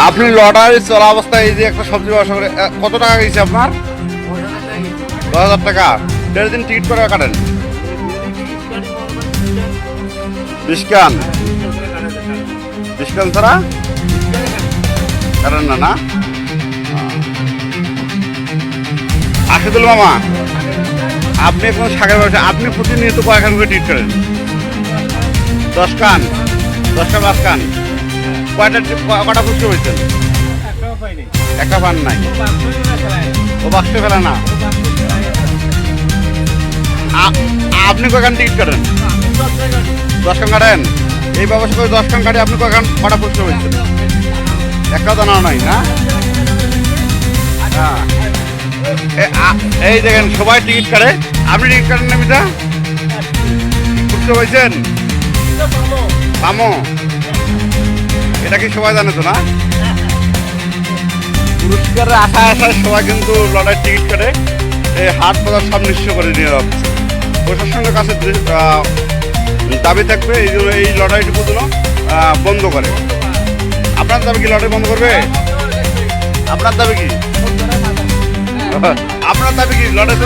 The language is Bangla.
আপনি লটারি চলা অবস্থায় এই যে একটা সবজি ব্যবসা করে কত টাকা গেছে আপনার? 10,000 টাকা। দেড় দিন টিকিট করে কাটেন 20 কান। 20 কান ছাড়া কাটেন না না? আশিদুল মামা, আপনি এখন শাকের ব্যবসা, আপনি প্রতিনিয়ত কয়খান করে টিকিট করেন? 10 কান, 10 কান 5 কান। কটা খুচরো হয়েছেন? একটা পান নাই। ও বাক্সে ফেলে না। আপনি কয়খান টিকিট কাটেন? 10 কান কাটেন। এই ব্যবসা করে 10 কান কাটে আপনি কটা খুচরো হয়েছেন? একটা জানাও নাই না? হ্যাঁ, এই দেখেন সবাই টিকিট কাটে, আপনি টিকিট কাটেন না? মিটা খুচরো হয়েছেন? পামো, এটা কি সবাই জানে তো না? পুরস্কারের আশায় সবাই কিন্তু লটারির টিকিট কাটে। এই হাট বাজার সব নিঃস্ব করে নিয়ে যাচ্ছে। প্রশাসনের কাছে দাবি থাকবে এই জন্য এই লটারিটুকু যেন বন্ধ করে। আপনার দাবি কি লটারি বন্ধ করবে? আপনার দাবি কি? আপনার দাবি কি লটারি